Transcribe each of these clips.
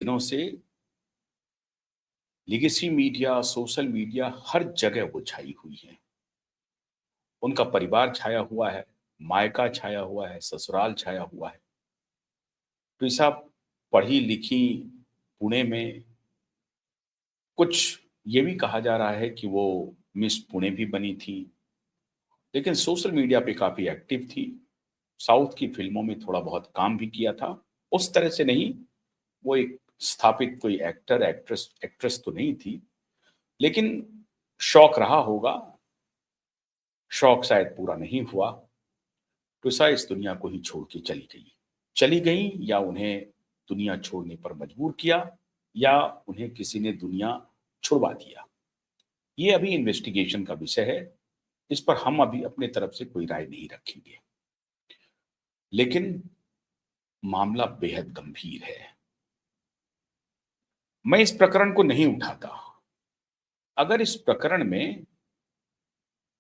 दिनों से legacy media, social media हर जगह वो छाई हुई हैं। उनका परिवार छाया हुआ है, मायका छाया हुआ है, ससुराल छाया हुआ है। ट्विसा पढ़ी-लिखी, पुणे में, कुछ ये भी कहा जा रहा है कि वो मिस पुणे भी बनी थी, लेकिन सोशल मीडिया पे काफ़ी एक्टिव थी। साउथ की फ़िल्मों में थोड़ा बहुत काम भी किया था। उस तरह से नहीं, वो एक स्थापित कोई एक्टर, एक्ट्रेस एक्ट्रेस तो नहीं थी, लेकिन शौक रहा होगा, शौक शायद पूरा नहीं हुआ। ट्विसा इस दुनिया को ही छोड़ के चली गई। चली गई या उन्हें दुनिया छोड़ने पर मजबूर किया या उन्हें किसी ने दुनिया छुड़वा दिया। ये अभी इन्वेस्टिगेशन का विषय है, इस पर हम अभी अपने तरफ से कोई राय नहीं रखेंगे। लेकिन मामला बेहद गंभीर है। मैं इस प्रकरण को नहीं उठाता, अगर इस प्रकरण में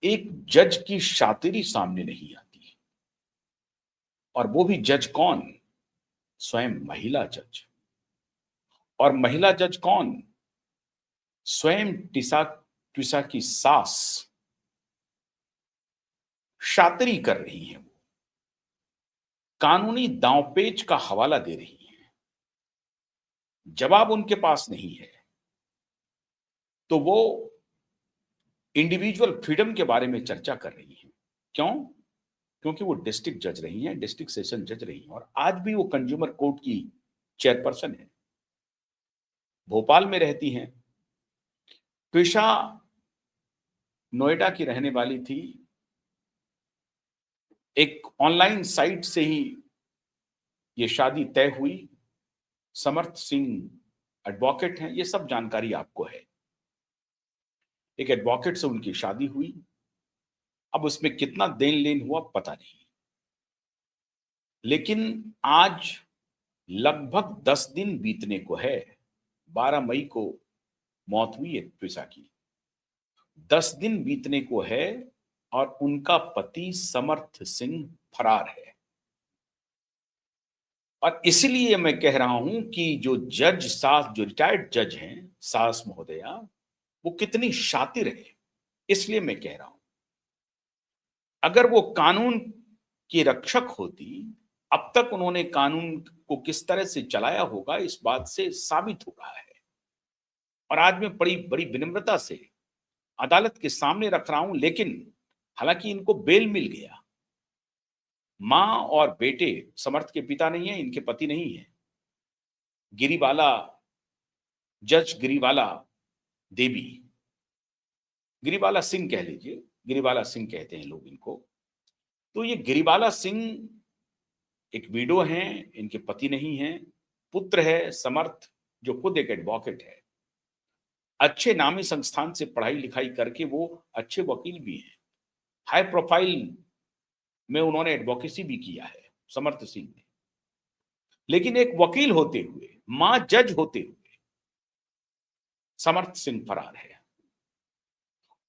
एक जज की शातिरी सामने नहीं आती, और वो भी जज कौन? स्वयं महिला जज। और महिला जज कौन? स्वयं ट्विसा की सास शातिरी कर रही हैं, वो कानूनी दांवपेच का हवाला दे रही हैं। जवाब उनके पास नहीं है, तो वो इंडिविजुअल फ्रीडम के बारे में चर्चा कर रही हैं। क्यों? क्योंकि वो डिस्ट्रिक्ट जज रही हैं, डिस्ट्रिक्ट सेशन जज रही हैं, और आज भी वो कंज्यूमर कोर्ट की चेयरपर्सन है। भोपाल में रहती हैं। ट्विसा नोएडा की रहने वाली थी। एक ऑनलाइन साइट से ही ये शादी तय हुई। समर्थ सिंह एडवोकेट हैं, ये सब जानकारी आपको है। एक एडवोकेट से उनकी शादी हुई। अब उसमें कितना देन लेन हुआ पता नहीं, लेकिन आज लगभग 10 दिन बीतने को है। 12 मई को मौत हुई है ट्विसा की। 10 दिन बीतने को है और उनका पति समर्थ सिंह फरार है। और इसलिए मैं कह रहा हूं कि जो जज सास, जो रिटायर्ड जज हैं, सास महोदया, वो कितनी शातिर है, इसलिए मैं कह रहा हूं। अगर वो कानून की रक्षक होती, अब तक उन्होंने कानून को किस तरह से चलाया होगा, इस बात से साबित हो रहा है। और आज मैं बड़ी बड़ी विनम्रता से अदालत के सामने रख रहा हूं, लेकिन हालांकि इनको बेल मिल गया। मां और बेटे, समर्थ के पिता नहीं है, इनके पति नहीं है, गिरिबाला, जज गिरिबाला देवी, गिरिबाला सिंह कह लीजिए, गिरिबाला सिंह कहते हैं लोग इनको। तो ये गिरिबाला सिंह एक विडो हैं, इनके पति नहीं हैं। पुत्र है समर्थ, जो खुद एक एडवोकेट है। अच्छे नामी संस्थान से पढ़ाई लिखाई करके वो अच्छे वकील भी हैं। हाई प्रोफाइल में उन्होंने एडवोकेसी भी किया है, समर्थ सिंह ने। लेकिन एक वकील होते हुए, मां जज होते हुए, समर्थ सिंह फरार है।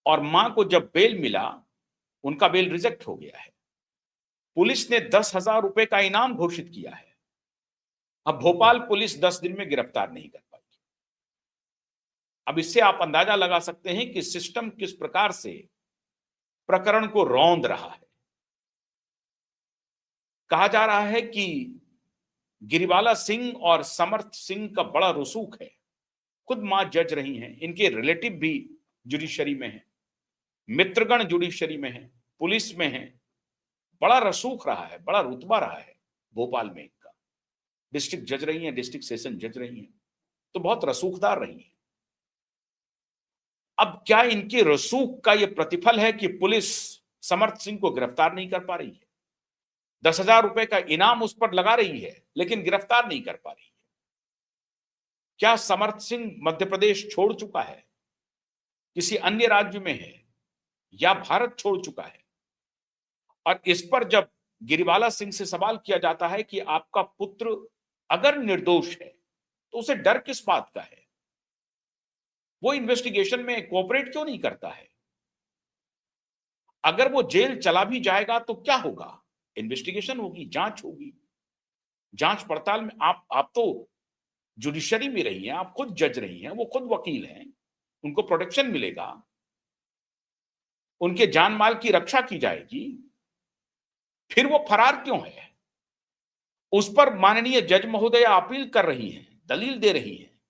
और मां को जब बेल मिला, उनका बेल रिजेक्ट हो गया है। पुलिस ने 10,000 रुपए का इनाम घोषित किया है। अब भोपाल पुलिस 10 दिन में गिरफ्तार नहीं कर पाई। अब इससे आप अंदाजा लगा सकते हैं कि सिस्टम किस प्रकार से प्रकरण को रौंद रहा है। कहा जा रहा है कि गिरिबाला सिंह और समर्थ सिंह का बड़ा रसूख है। खुद मां जज रही हैं, इनके रिलेटिव भी जुडिशरी में हैं, मित्रगण जुडिशरी में हैं, पुलिस में हैं। बड़ा रसूख रहा है, बड़ा रुतबा रहा है भोपाल में इनका। डिस्ट्रिक्ट जज रही हैं, डिस्ट्रिक्ट सेशन जज रही हैं, तो बहुत रसूखदार रही हैं। अब क्या इनके रसूख का यह प्रतिफल है कि पुलिस समर्थ सिंह को गिरफ्तार नहीं कर पा रही है? 10,000 रुपए का इनाम उस पर लगा रही है, लेकिन गिरफ्तार नहीं कर पा रही है। क्या समर्थ सिंह मध्य प्रदेश छोड़ चुका है, किसी अन्य राज्य में है, या भारत छोड़ चुका है? और इस पर जब गिरिबाला सिंह से सवाल किया जाता है कि आपका पुत्र अगर निर्दोष है तो उसे डर किस बात का है, वो इन्वेस्टिगेशन में कोऑपरेट क्यों नहीं करता है? अगर वो जेल चला भी जाएगा तो क्या होगा? इन्वेस्टिगेशन होगी, जांच होगी। जांच पड़ताल में आप तो जुडिशरी में रही हैं, आप खुद जज रही हैं, वो खुद वकील हैं, उनको प्रोटेक्शन मिलेगा, उनके जान माल की रक्षा की जाएगी, फिर वो फरार क्यों है? उस पर माननीय जज महोदय अपील कर रही हैं, दलील दे रही हैं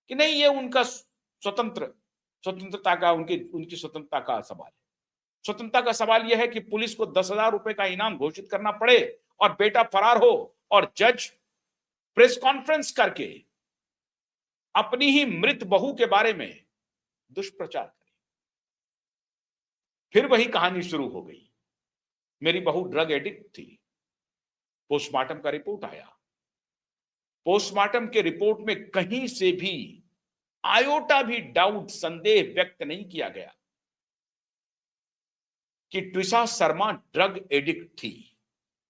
कि नहीं, ये उनका स्वतंत्रता का, उनकी स्वतंत्रता का सवाल है। स्वतंत्रता का सवाल यह है कि पुलिस को 10,000 रुपए का इनाम घोषित करना पड़े और बेटा फरार हो और जज प्रेस कॉन्फ्रेंस करके अपनी ही मृत बहू के बारे में दुष्प्रचार करे। फिर वही कहानी शुरू हो गई। मेरी बहू ड्रग एडिक्ट थी, पोस्टमार्टम का रिपोर्ट आया, पोस्टमार्टम के रिपोर्ट में कहीं से भी आयोटा भी डाउट, संदेह व्यक्त नहीं किया गया कि ट्विशा शर्मा ड्रग एडिक्ट थी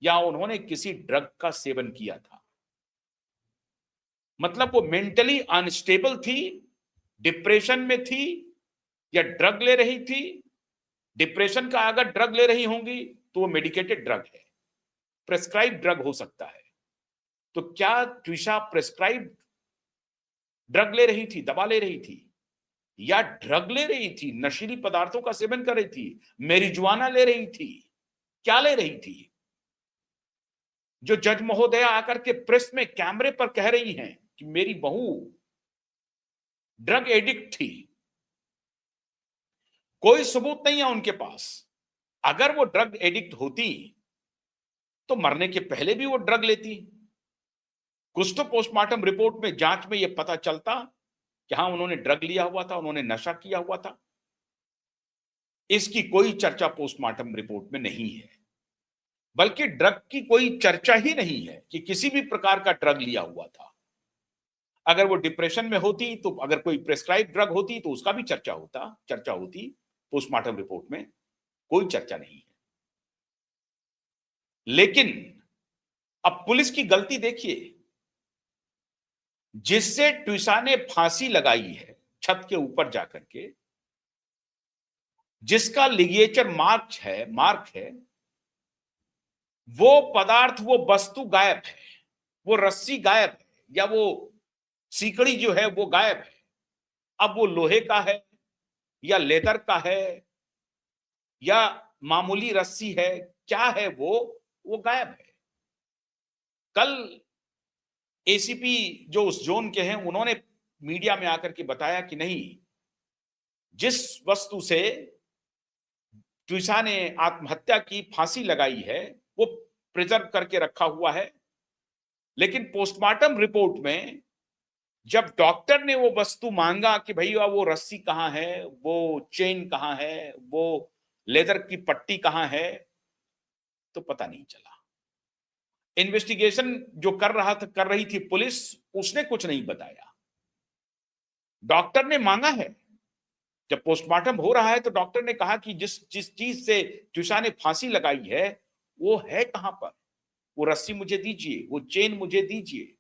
या उन्होंने किसी ड्रग का सेवन किया था। मतलब वो मेंटली अनस्टेबल थी, डिप्रेशन में थी या ड्रग ले रही थी। डिप्रेशन का अगर ड्रग ले रही होंगी तो वो मेडिकेटेड ड्रग है, प्रेस्क्राइब ड्रग हो सकता है। तो क्या ट्विशा प्रेस्क्राइब ड्रग ले रही थी, दवा ले रही थी, या ड्रग ले रही थी, नशीली पदार्थों का सेवन कर रही थी, मैरिजुआना ले रही थी, क्या ले रही थी? जो जज महोदया आकर के प्रेस में कैमरे पर कह रही हैं कि मेरी बहू ड्रग एडिक्ट थी, कोई सबूत नहीं है उनके पास। अगर वो ड्रग एडिक्ट होती तो मरने के पहले भी वो ड्रग लेती। कुछ तो पोस्टमार्टम रिपोर्ट में, जांच में यह पता चलता कि हां, उन्होंने ड्रग लिया हुआ था, उन्होंने नशा किया हुआ था। इसकी कोई चर्चा पोस्टमार्टम रिपोर्ट में नहीं है, बल्कि ड्रग की कोई चर्चा ही नहीं है कि किसी भी प्रकार का ड्रग लिया हुआ था। अगर वो डिप्रेशन में होती, तो अगर कोई प्रेस्क्राइब ड्रग होती तो उसका भी चर्चा होती। पोस्टमार्टम रिपोर्ट में कोई चर्चा नहीं है। लेकिन अब पुलिस की गलती देखिए, जिससे ट्विशा ने फांसी लगाई है छत के ऊपर जाकर के, जिसका लिगेचर मार्क है, वो पदार्थ, वो वस्तु गायब है, वो रस्सी गायब है, या वो सीकड़ी जो है वो गायब है। अब वो लोहे का है या लेदर का है या मामूली रस्सी है, क्या है वो गायब है। कल एसीपी जो उस जोन के हैं, उन्होंने मीडिया में आकर के बताया कि नहीं, जिस वस्तु से ट्विशा ने आत्महत्या की, फांसी लगाई है, वो प्रिजर्व करके रखा हुआ है। लेकिन पोस्टमार्टम रिपोर्ट में जब डॉक्टर ने वो वस्तु मांगा कि भैया वो रस्सी कहां है, वो चेन कहां है, वो लेदर की पट्टी कहां है, तो पता नहीं चला। इन्वेस्टिगेशन जो कर रही थी पुलिस, उसने कुछ नहीं बताया। डॉक्टर ने मांगा है, जब पोस्टमार्टम हो रहा है तो डॉक्टर ने कहा कि जिस चीज से ट्विशा ने फांसी लगाई है वो है कहां पर, वो रस्सी मुझे दीजिए, वो चेन मुझे दीजिए।